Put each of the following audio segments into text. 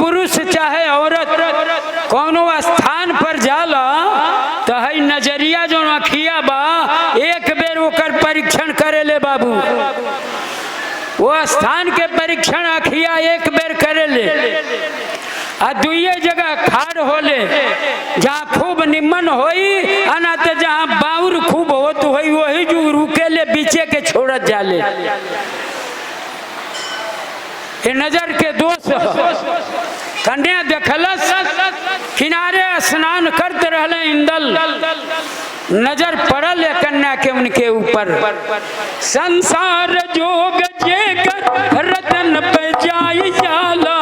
पुरुष चाहे औरत कोनो स्थान पर जाला तो है नजरिया जो अखिया बा एक बेर ओकर परीक्षण करे ले बाबू। वो स्थान के परीक्षण अखिया एक बेर करे ले आ दुइये जगह खाड़ होले जहाँ खूब निमन होई अना तो जहाँ बाउर खूब होत होई वही जो रुके ले बीचे के छोड़त जाले। ये नजर के दोष कन्या देखलस किनारे स्नान करते रहले इंदल नजर पड़ल कन्या के उनके ऊपर। संसार जोग जेकर रतन पे जाई जाला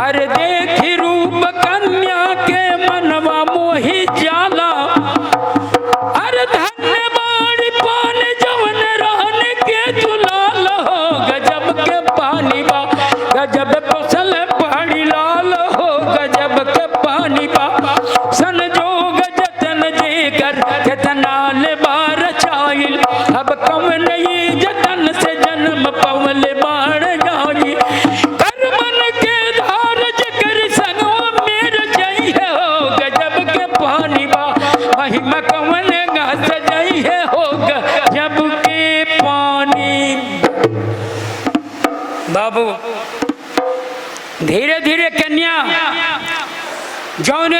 अरे देखी रूप कन्या के मनवा मोही जाला। अरे धन्य बाड़ी पानी जवन रहन के दुलाल हो गजब के पानी बा गजब फसल पहाड़ी लाल हो गजब के पानी बा संजोग जतन देकर कितना ले बार छाइल अब कम नहीं जतन से जन्म पवल बाढ़ जाई। कर मन के धार जकर संगवा मेर जाइए हो गजब के पानी बा महिमा कवन घास जाइए हो गजब के पानी। बाबू धीरे धीरे कन्या जौने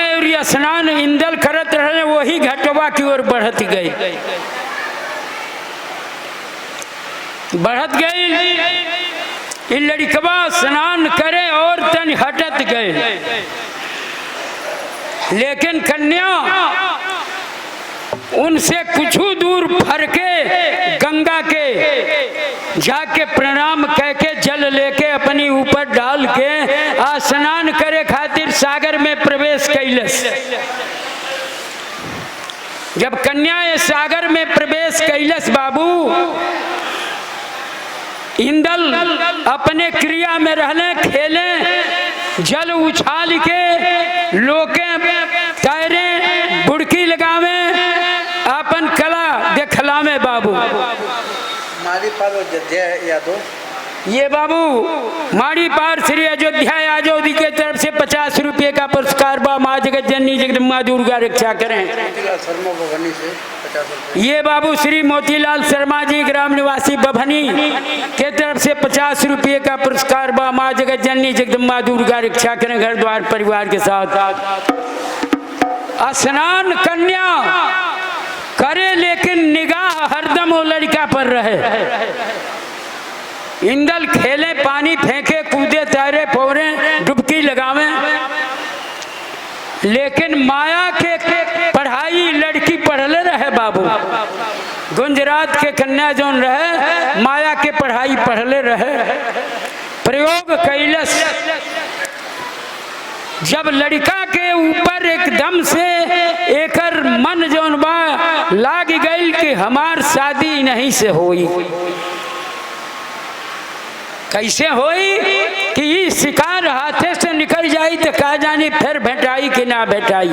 स्नान इंदल करत रहे वही घटवा की ओर बढ़त गई लड़कवा स्नान करे और तन हटत गए। लेकिन कन्या उनसे कुछ दूर फरके गंगा के जाके प्रणाम कह के जल लेके अपनी ऊपर डाल के स्नान करे खातिर सागर में प्रवेश कैलस। जब कन्या ये सागर में प्रवेश कैलस बाबू इंदल अपने क्रिया में रहने खेले जल उछाल के लोके तैरे बुड़की लगावे अपन कला देखलावे बाबू। ये बाबू माड़ी पार श्री अयोध्या यादव जी के तरफ से 50 रुपये का पुरस्कार बा। माँ जगत जननी जगदम्बा दुर्गा रक्षा करें। ये बाबू श्री मोतीलाल शर्मा जी ग्राम निवासी बभनी के तरफ से 50 रुपये का पुरस्कार बा। माँ जगत जननी जगदम्बा दुर्गा रक्षा करें घर द्वार परिवार के साथ। स्नान कन्या करे लेकिन निगाह हरदम वो लड़का पर रहे। इंदल खेले पानी फेंके कूदे तैरे पौरे डुबकी लगावे लेकिन माया के पढ़ाई लड़की पढ़ले रहे बाबू। गुजरात के कन्या जोन रहे माया के पढ़ाई पढ़ले रहे। प्रयोग कैलस जब लड़का के ऊपर एकदम से एकर मन जोन बा लाग गई कि हमार शादी नहीं से होई। कैसे होई कि शिकार हाथे से निकल जाई तो कहा जानी फिर भेटाई कि ना भेटाई।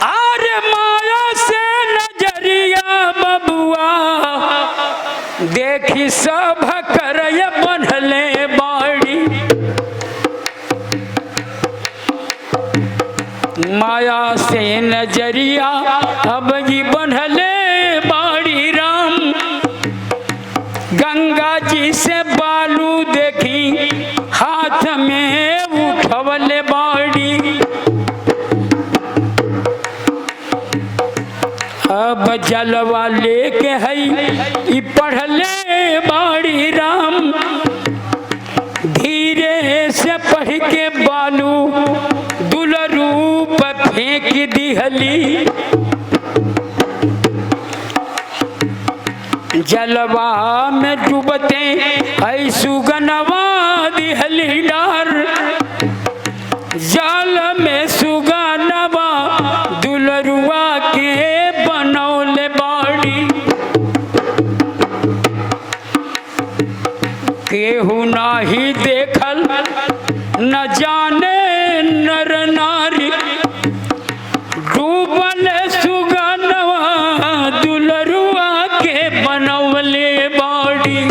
आरे माया से नजरिया बबुआ देखी सब करय बनले बाड़ी। माया से नजरिया अब जी बनले बाड़ी राम। गंगा जी से बालू देखी हाथ में उठवले बाड़ी। अब जलवा लेके है पढ़ले बाड़ी राम। धीरे से पढ़ के बालू दुलरूप फेंक दिहली। जलवा में डूबते ऐ सुगनवा दिहली डार। जल में सुगनवा दुलरुआ के बनौले बाड़ी। केहू नाही देखल न जाने नर नारी। डूबल सुगनवा दुलरुआ के बनौले बाड़ी।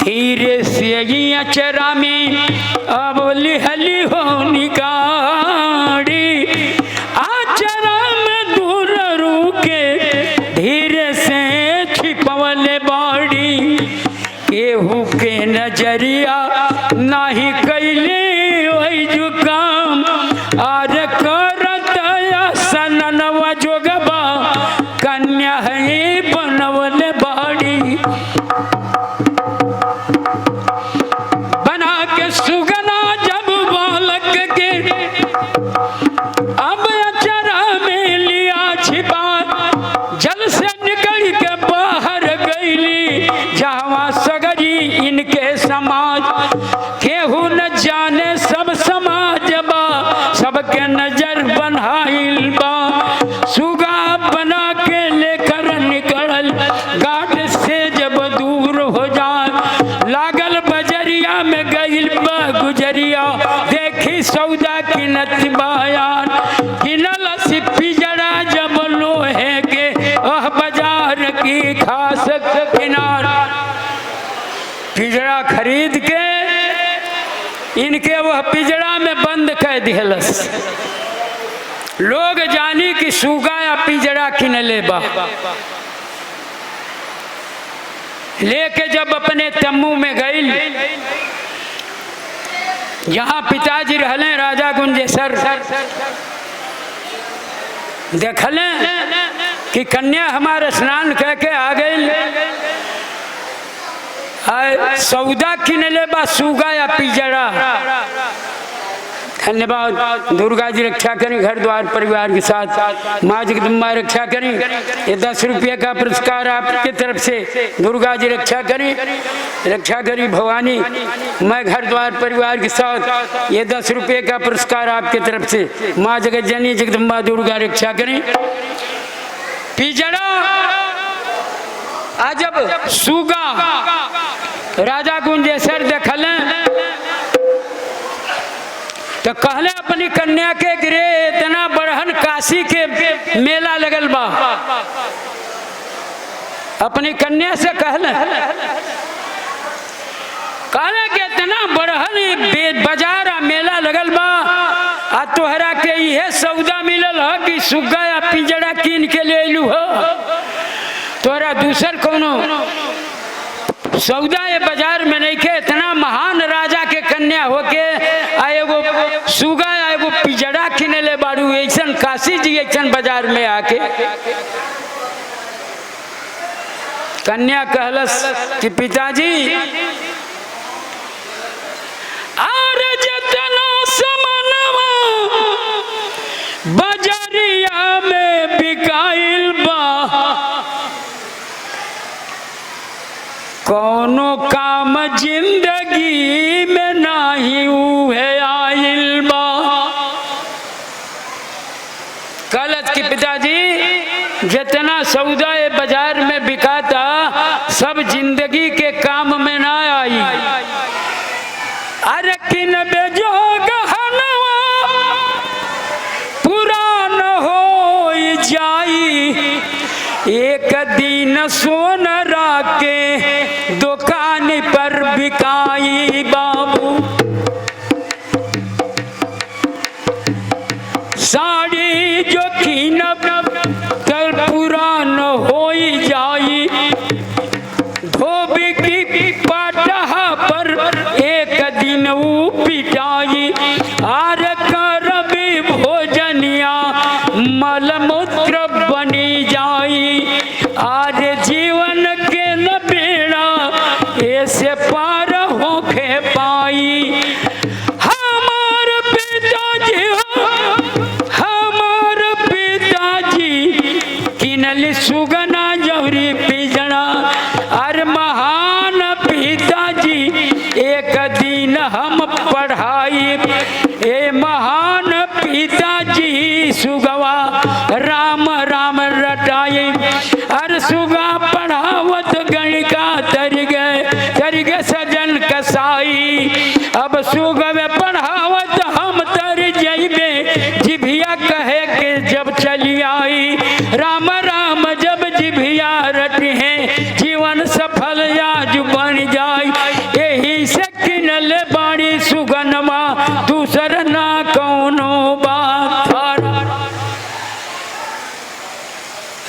धीरे से अचरा में अब लिहली हो निकाड़ी, अचरा में दूर रुके धीरे से छिपवले बाड़ी, केहू के नजरिया नाही कैले वही जुकाम, आर करत सननवा जोगबा कन्या है बनवले बाड़ी, बना के सुगना जब बालक के अब अचरा में लिया छिपा, जल से निकल के बाहर गईली जहाँ सगरी इनके समाज, केहू न जाने सब समाज बा सबके नजर बनाइल बा, सुगा बना के लेकर निकल घाट से जब दूर हो जाए, लागल बजरिया में गईल बा गुजरिया, देखी सौदा किनत बयान, किनल सिप्पी जड़ा जब लोहे के वह बाजार की खास किनार, पिजड़ा खरीद के इनके वह पिजड़ा में बंद कर दिहलस, लोग जानी कि सूगा या पिजड़ा किनले बा, लेके जब अपने तम्बू में गई जहाँ पिताजी रहले राजा गुंजेसर, देखले कि कन्या हमारे स्नान करके आ गई, सौदा किनले बा सूगा या पिजड़ा। धन्यवाद। दुर्गा जी रक्षा करें, घर द्वार परिवार के साथ माँ जगदम्बा रक्षा करें। ये 10 रुपये का पुरस्कार आपकी तरफ से, दुर्गा जी रक्षा करें, रक्षा करी भवानी। मैं घर द्वार परिवार के साथ ये 10 रुपये का पुरस्कार आपकी तरफ से, माँ जगत जननी जगदम्बा दुर्गा रक्षा करें। पिजड़ा अजब सूगा राजा गुंजेसर देखल तो कहले अपनी कन्या के गिरे इतना बड़हन काशी के मेला लगल बा, अपनी कन्या से कहले कि इतना बड़हन बाजार मेला लगल बा, आ तोहरा के ये सौदा मिलल है कि सुग्गा या पिंजड़ा कीन के ले लू हो, तोहरा दूसर कोनो सौदा ये बाजार में नहीं के। इतना महान राजा के कन्या होके एगो सुगा एगो पिजड़ा किनले बारू, ऐसन काशी जी ऐसन बाजार में आके। कन्या कहलस कि पिताजी आर जतना समनवा बाजारिया में बिकाइल बा, कौनो काम जिंदगी में नाही उहे आइल बा। कहलत कि पिताजी जितना सौदा बाजार में बिकाता सब जिंदगी के काम में ना आई। अरे किन बेजो गहनवा पुरान हो जाई, एक दिन सोनरा के दुकान पर बिकाई बाबू। साड़ी जो कीनब कल पुरान हो जाई, धोबी की पाटहा पर एक दिन वो पिटाई। आर करबी भोजनिया मलमूत्र बनी जाई, आज जीवन के न बेड़ा ऐसे पार होके पाई। हमार पिताजी किनली सुगना जौरी पिजड़ा। अरे महान पिताजी एक दिन हम पढ़ाई, ए महान पिताजी सुगवा राम राम रटाई। अरे सुगा पढ़ावत गणिका तर गए सजन कसाई। अब सुगवे पढ़ावत हम तर जइबे, जिभिया कहे के जब चली आई। राम राम जब जिभिया रटी है, जीवन सफल आज बन जाए। यही से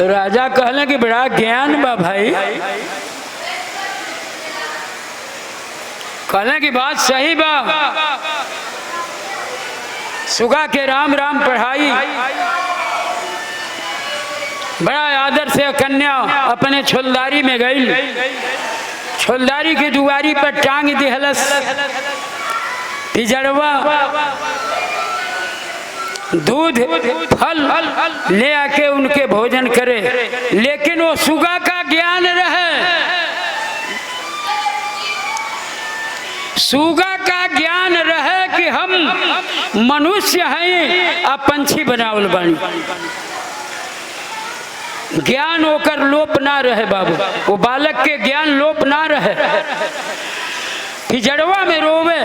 राजा कहले कि बड़ा ज्ञान बा भाई। कहले कि बात सही बा। सुगा के राम राम पढ़ाई, बड़ा आदर से कन्या अपने छोलदारी में गई। छोलदारी की दुआरी पर टांग दिहलस पिजड़वा, दूध फल ले आके उनके भोजन करे। लेकिन वो सुगा का ज्ञान रहे, सुगा का ज्ञान रहे कि हम मनुष्य हैं आ पंछी बनावल बानी। ज्ञान होकर लोप ना रहे बाबू, वो बालक के ज्ञान लोप ना रहे। पिजड़वा में रोवे,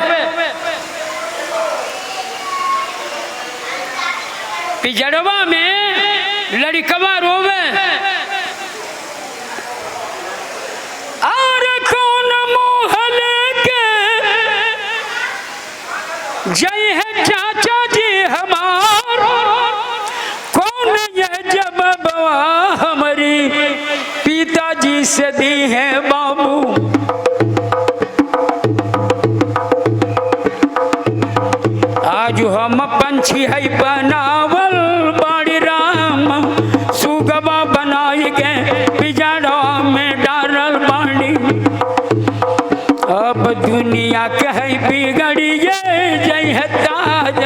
पिजड़वा में लड़कवा रोवे। और कौन मुँह लेके जय है चाचा जी हमार, कौन ये जब बवा हमारी पिताजी से दी है बाबू। आज हम पंछी है बनावल बाड़ी राम, सुगवा बनाई के पिजड़ा में डारल बाड़ी। अब दुनिया कहे बिगड़िए जय है ताज,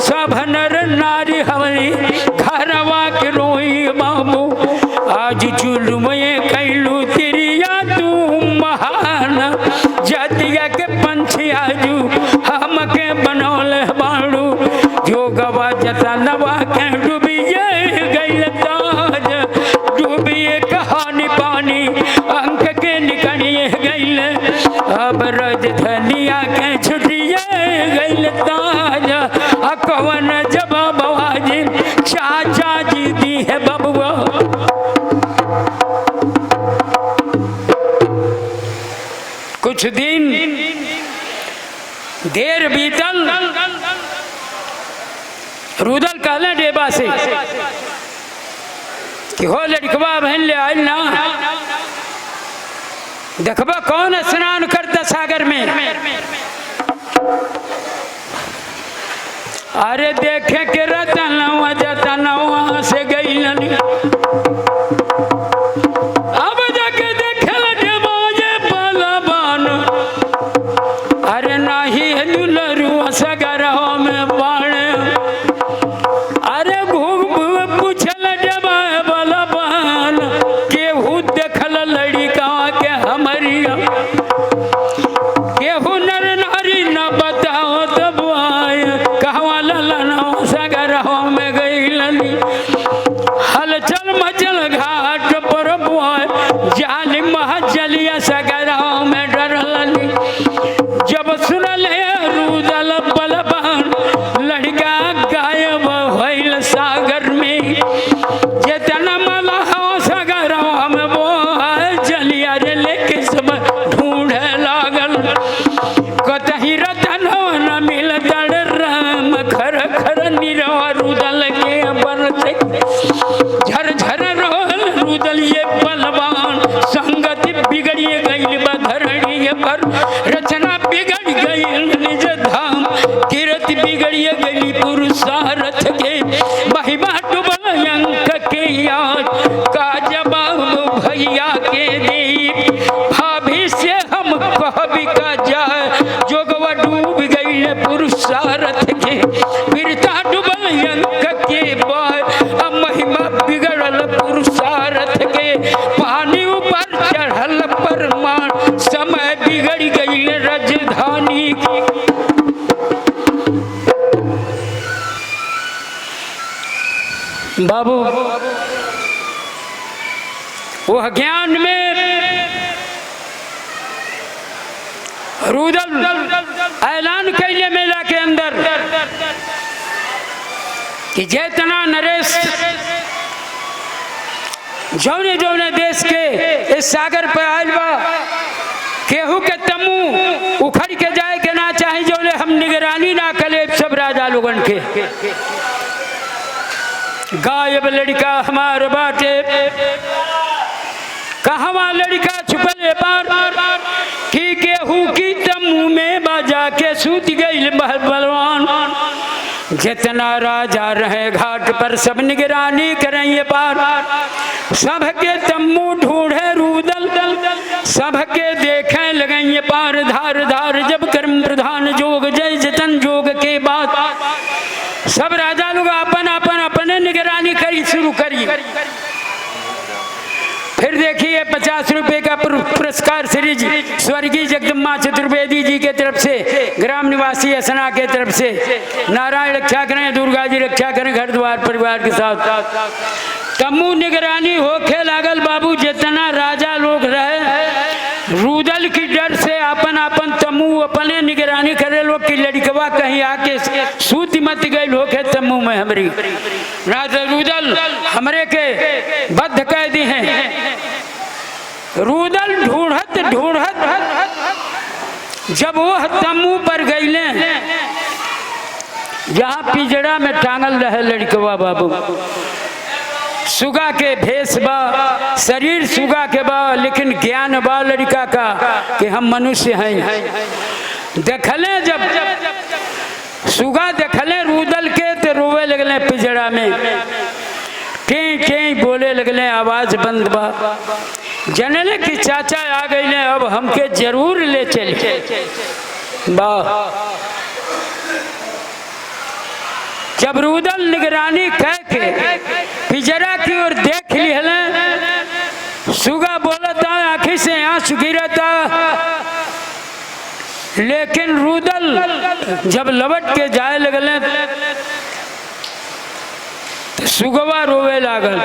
सब नर नारी हमारी घरवा के रोई बाबू। आज जुल्म ये कैलू तिरिया तू महान, जतिया के पंछी आजू हमके बनौल बाड़ू। जो गवा जता नवा के डूबिए गैल ताज, डूबिए कहानी पानी अंक के निकलिए गैल। अब रज धनिया के छुटिए गैल ताज, अकवन जवाब आजी चाचा जी दी है बबुआ। कुछ दिन देर बीतल, रुदल कहले डेबा से कि हो लड़कवा बहन ले आयल ना, देखबा कौन स्नान करता सागर में। अरे देखे के रतनवा जतनवा से गई, अब जाके देखे डेबा ये बलवान। अरे नाही दुलरुआ सगरवा में बाणे, अरे घूम पूछल डेबा बलवान, केहू देखल लड़का के हमरिया, केहू नर नारी न बताओ तब आए। कहवा ललनवा सगरवा में गईलनी, हलचल मचल घाट पर बुआए, जाली महजलिया सगरवा में डरलनी। जब सुनल रुदल बलवान, लड़का गायब भइल सागर में। जेतना मलहवा सगरवा में बोए, जलिया रे लेके सब ढूंढे लागल। कतही रतनवा न मिलतड़ राम, खर खर निरवा रुदल के बरसे। झर झर रोल रुदल ये बलवान, संगति बिगड़िए गई बधरणिए पर। रचना बिगड़ गई निज धाम, कीर्ति बिगड़िए गई पुरुषार्थ के। महिमा डुबल अंक के याद, का जवाब भैया के दीप। भाभी से हम कहबी का जाए, जोगवा डूब गई पुरुषार्थ के। वीरता डुबल अंक के बाद, अब महिमा बिगड़ल पुरुषार्थ के। पानी ऊपर चढ़ल परमाण, समय बिगड़ गई राजधानी की। बाबू वह ज्ञान में रुदल ऐलान कैले मेला के अंदर कि जेतना नरेश जौने जौने देश के इस सागर पर आयल बा, केहू के तमू उखड़ के जाए के ना चाहे, जौने हम निगरानी ना करे सब राजा लोगन के। गायब लड़का हमार बाटे, कहवा लड़का छुपले पार की केहू की तमू में बाजा के सूत गई बलवान। जितना राजा रहे घाट पर सब निगरानी करेंगे पार, सबके तम्मू ढूंढे रूदल, सबके देखें लगेंगे पार धार धार। जब कर्म प्रधान जोग जय जतन जोग के बाद सब राजा लोग अपन अपन अपने निगरानी करी शुरू करी। फिर देखिए 50 रुपए का पुरस्कार श्री स्वर्गीय जगदम्बा चतुर्वेदी जी के तरफ से, ग्राम निवासी असना के तरफ से। नारायण रक्षा करें, दुर्गा जी रक्षा करें, घर द्वार परिवार के साथ। तम्मू निगरानी होके लागल बाबू, जितना राजा लोग रहे रूदल की डर से अपन अपन तम्मू अपने निगरानी करे लोग की लड़कवा कहीं आके सूत मत गई होके तम्मू में हमरी। राजा रूदल हमरे के बद्ध कैदी हैं। रूदल ढूंढत ढूंढत जब वो तम्मू पर गईले, जहाँ पिजड़ा में टांगल रहे लड़कवा बाबू, सुगा के भेष बा, शरीर सुगा के बा, लेकिन ज्ञान बा लड़का का कि हम मनुष्य हैं। देखले जब सुगा देखले रूदल के तो रोवे लगले पिजड़ा में, टें टें बोले लगले, आवाज बंद बा। जनले कि चाचा आ गए, अब हमके जरूर ले चले। वाह, जब रूदल निगरानी कह के पिजरा की ओर देख ली, सुगा बोलता आँखी से आंसू गिरता, लेकिन रूदल जब लौट के जाए लगले तो सुगवा रोवे लागल।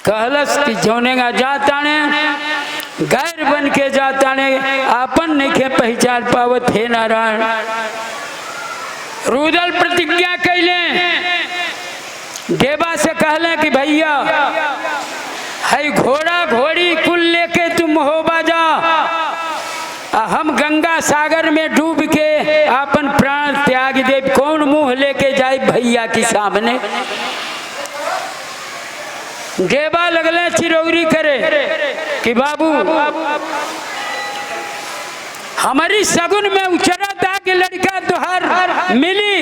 कहलस कि जौनेगा जाता ने गैर बन के जाता ने, आपन नहीं के पहचान पावत हे नारायण। रूदल प्रतिज्ञा कैले, देवा से कहले कि भैया है घोड़ा घोड़ी कुल लेके तुम हो बाजा, हम गंगा सागर में डूब के अपन प्राण त्याग दे। कौन मुंह लेके जाए भैया के सामने? देवा लगले चिरौरी करे कि बाबू हमारी सगुन में उचरा था कि लड़का तुहार मिली,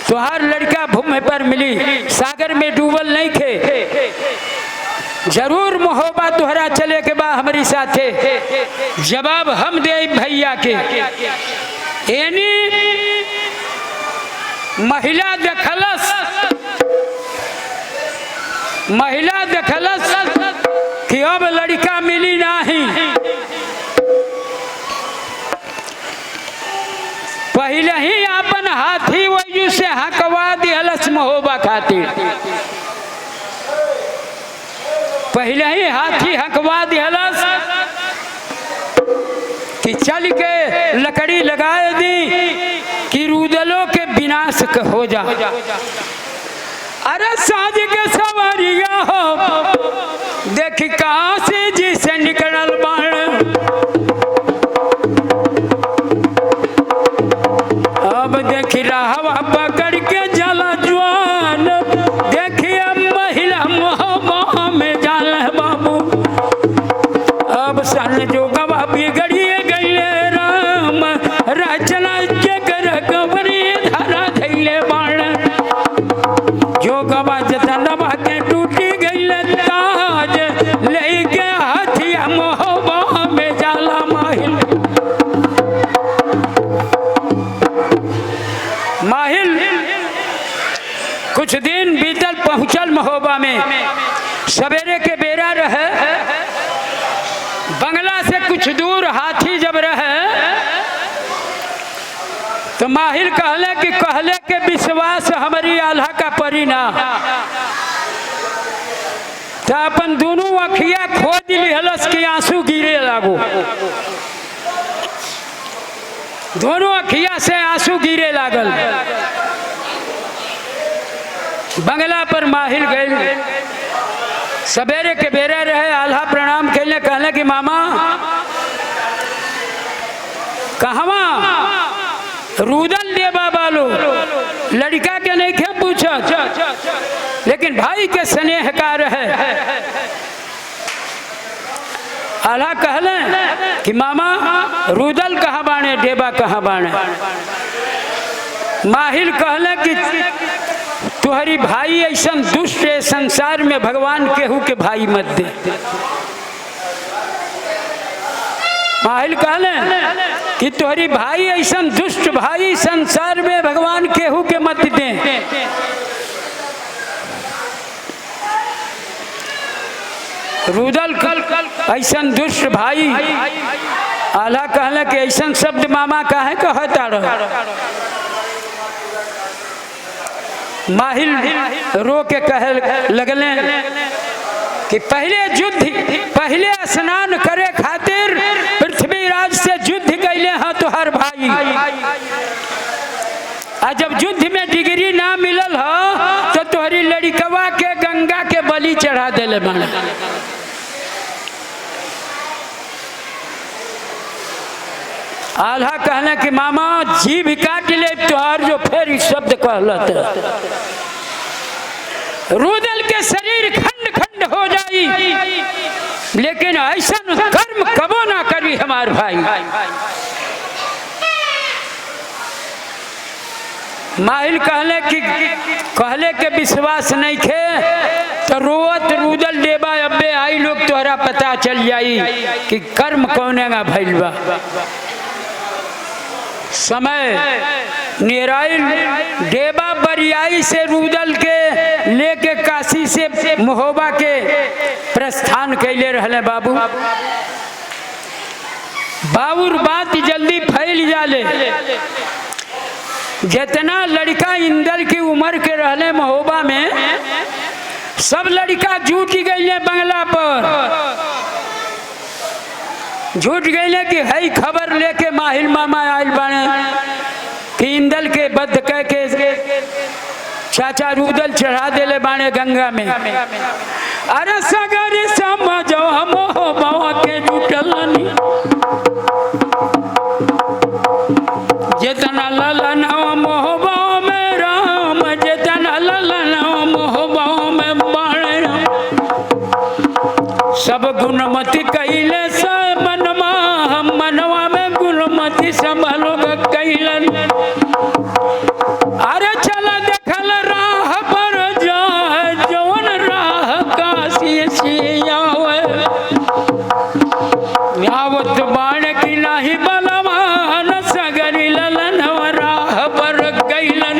तुहार लड़का भूमि पर मिली, सागर में डूबल नहीं थे। जरूर मोहब्बत तुहरा चले के बा हमारी साथे। जवाब हम दे भैया के। एनी महिला देखलस कि अब लड़का मिली नहीं। पहले ही अपन हाथी वजू से हकवा दिहलस महोबा खातिर, पहले ही हाथी हकवा दिहलस कि चल के लकड़ी लगा दी कि रूदलों के विनाश हो जा। अरे साज के सवारिया हो, देख कहाँ से जिसे निकलल बाण। अब देख रहा पकड़ के जला जवान, देखिए महिला मोहब्बत में जाल बाबू। अब सन जो गवा बिगड़िए गईले राम, रचना जगर कबरी धारा धैले बाण। जो गवा जतनवा के टूटी गईले ताज, लेके हाथिया मोहब्बत में जाला माहिल। कुछ दिन बीतल पहुंचल महोबा में, सवेरे के बेरा रहे। बंगला से कुछ दूर हाथी जब रहे तो माहिर कहले के विश्वास हमारी आल्हा का परिना। तो अपन दोनों अखिया खोद लिहलस कि आंसू गिरे लागो। दोनों अखिया से आंसू गिरे लागल। बंगला पर माहिर गए, सवेरे के बेरे रहे, आल्हा प्रणाम कैले, कहले कि मामा कहवा रूदल देवा बालो। लड़का के नहीं के पूछा, लेकिन भाई के स्नेह कार्य है। आला कहले कि मामा रुदल कहाँ बाणे, डेबा कहाँ बाणे। माहिल कहले कि तुहरी भाई ऐसा दुष्ट है संसार में, भगवान केहू के भाई मत दे। माहिल कहले कि तुहरी भाई ऐसा दुष्ट भाई संसार में, भगवान केहू के मत दे। रुदल ऐसा दुष्ट भाई। आला कहले कि ऐसा शब्द मामा काहे कहता रह। माहिल रो के कहे लगले कि पहले स्नान करे खातिर पृथ्वीराज से युद्ध कैले हैं तुहार भाई, आ जब युद्ध में डिग्री ना मिलल हो तो तुहरी लड़कवा के गंगा के बलि चढ़ा देले बना। आल्हा कहले कि मामा जीभ काट ले तुहार, जो फिर इस शब्द कहलत। रुदल के शरीर खंड खंड हो जाई, लेकिन ऐसा कर्म कबो ना करी हमार भाई। माहिल कहले के विश्वास नहीं खे तो रोवत रुदल डेबा अब्बे आई लोग तोहरा पता चल जाई कि कर्म कौने का भइल बा। समय निराइल डेबा बरियाई से रुदल के लेके काशी से महोबा के प्रस्थान कैले रहले। बाबू बाबूर बात जल्दी फैल जाले। जितना लड़का इंदल की उम्र के रहले महोबा में, सब लड़का जुट गए बंगला पर। झूठ गए कि हई खबर लेके माहिल मामा आयल बने कि इंदल के बद कह के चाचा रुदल चढ़ा देले बाणे गंगा में। अरे सगरी समझो मोहबा के जुटलनी, जितना ललनवा मोहबा में राम, जितना ललनवा मोहबा में बाणे। सब गुणमति कैले मनवा में गुणमति सब लोग कैलन। अरे चला देखल राह पर जाए, जौन राह काशी से आवे। आवत बाण की नाही बलवान, सगरी ललन राह पर गैलन।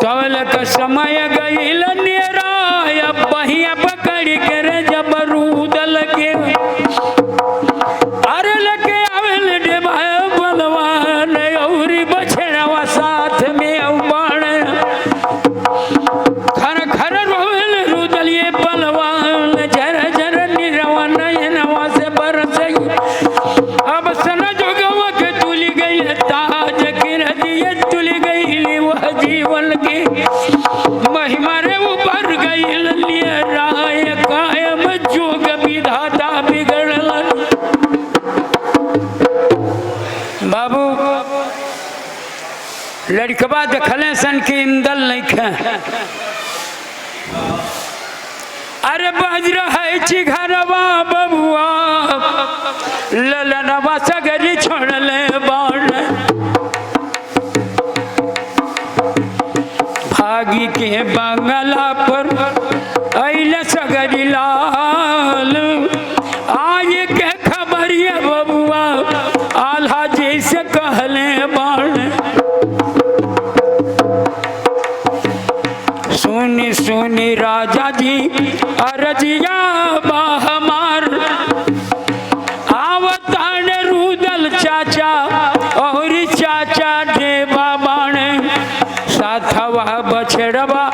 तवल का समय गैलन राय, बहिया पकड़ के जब रुदल के। अरे लगे आवेल डेबा बलवान, औरी बछड़वा साथ में बाण। खर खर रोवेल रुदल ये बलवान, झर झर निरवा नयनवा से बरसई। अब सन जोगवा के तुली गई ताज की हदियत, तुली गई वह जीवन की महिमा रे ऊपर गई राय। कायम जोग विधाता बिगड़ल। बाबू लड़कवा देखले सन की इंदल नहीं खे। अरे बज्र है चिघरवा बबुआ, ललनवा सगरी छोड़ले बाण। भागी के बंगला पर अइले सगरी लाल। आए के खबरिया बबुआ, आल्हा जैसे कहले बाण। सुनी सुनी राजा जी अरजिया हमार, आवतान रुदल चाचा और चाचा डेबा बाण। साथवा बछड़वा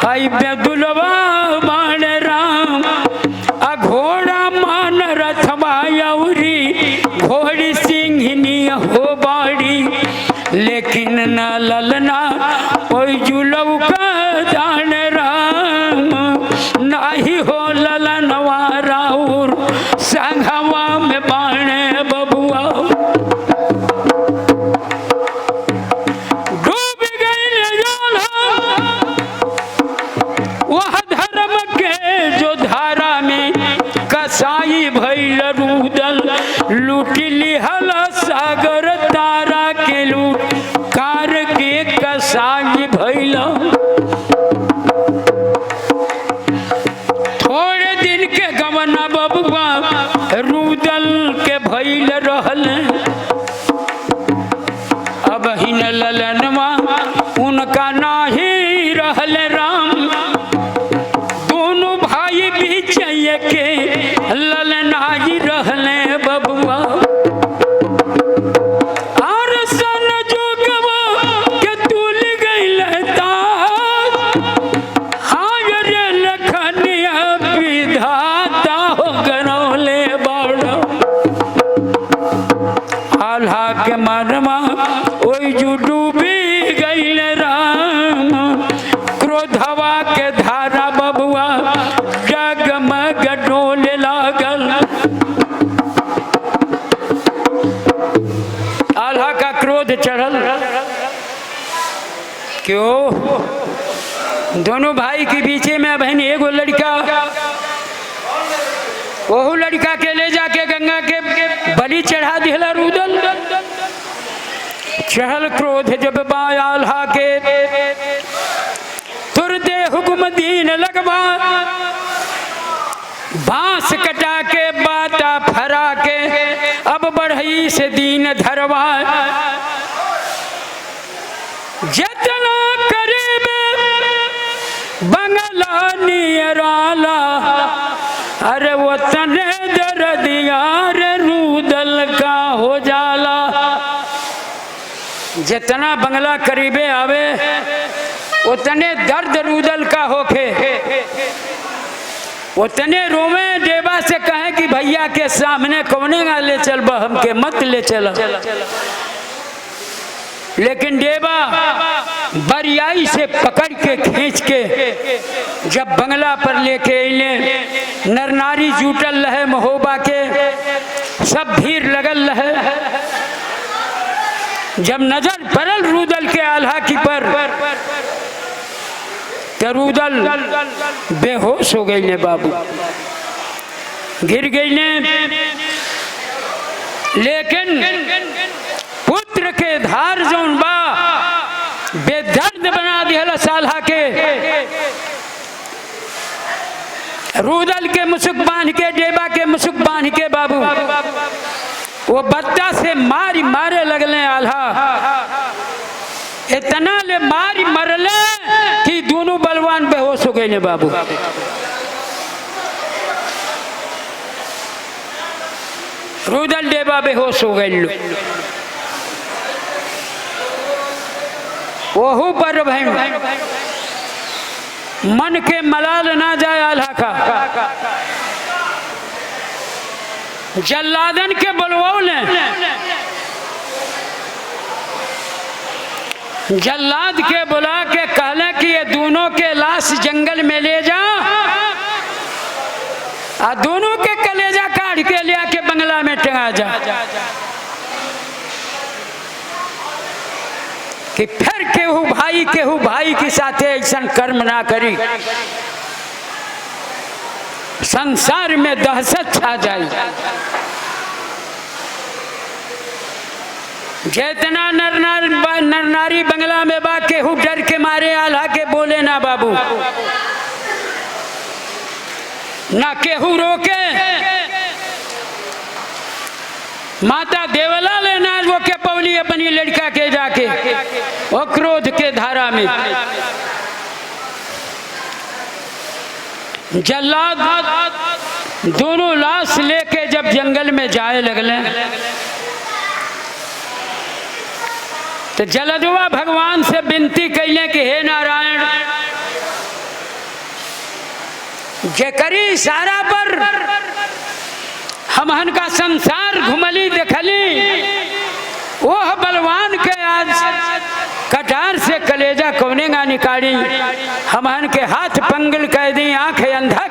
आई बेदुलवा बाण राम। आ घोड़ा मान रथवा औरी घोड़ी सिंहनी हो बाड़ी। लेकिन न ललना कोई जुलव का जान राम, नाही हो ललनवा राउर संघवा में बाणे बबुआ। डूब रुदल लूट लिहल सागर तारा के लूट कार के कसाई भैल। थोड़े दिन के गवना बबुआ रुदल के भैल रहल। अब हिन ललनवा उनका नाही रहल राम। दोनों भाई बीच के ललनाई रहले बबुआ। और सन जोगवा के तुल गइल ताज। हाँ रे लखनिया विधाता हो गनौले बड़। आल्हा के मनवा ओई जो डूबी गइल राम। क्रोधवा के धारा बबुआ जगमग डोले लागल। आल्हा का क्रोध चढ़ल। क्यों? दोनों भाई के बीच में बहन एगो लड़का, वह लड़का के ले जाके गंगा के बलि चढ़ा दिला रुदल। चहल क्रोध जब आल्हा के तुरते हुक्म दीन लगवा। बांस कटा के बाता फरा के अब बढ़ई से दीन धरवा। जतना करीब बंगला नियराला। अरे वो तने दर्दिया रे रुदल का हो जाला। जितना बंगला करीबे आवे उतने दर्द रुदल का होखे। उतने रोवे देवा से कहे कि भैया के सामने कौने गा ले चल हम के मत ले चल। लेकिन देवा बरियाई से पकड़ के खींच के जब बंगला पर लेके अले। नरनारी जुटल रहे महोबा के, सब भीड़ लगल रहे। जब नजर पड़ल रुदल के आल्हा की पर तो रुदल बेहोश हो गई ने बाबू, गिर गई ने। लेकिन पुत्र के धार जौन बा बेदर्द बना दिया साल्हा के। रुदल के मुसुक बांध के, देवा के मुसुक बांध के बाबू वो बत्ता से मारी मारे लगले आल्हा। इतना ले मारी मरले कि दोनों बलवान बेहोश हो गए ने बाबू। रुदल देवा बेहोश हो गए। वहू पर बहन मन के मलाल ना जाए आल्हा का। जल्लादन के बुलवौले। जल्लाद के बुला के कहले कि ये दोनों के लाश जंगल में ले जा और दोनों के कलेजा काट के ले आके बंगला में टंगा जा। कि फिर केहू भाई के साथ ऐसा कर्म ना करी। संसार में दहशत छा जाए। जितना नरनारी बंगला में बा केहू डर के मारे आल्हा के बोले ना बाबू, ना केहू रोके। माता देवला लेना वो के पवली अपनी लड़का के जाके वो क्रोध के धारा में। जल्लाद दोनों लाश लेके जब जंगल में जाए लगले तो जलदुआ भगवान से विनती कैले कि हे नारायण, जेकरी इशारा पर हमहन का संसार घुमली देखली, वह बलवान के आज कटार से कलेजा कौने गा निकाली। हमहन के हाथ पंगल कह दी, आंख अंधा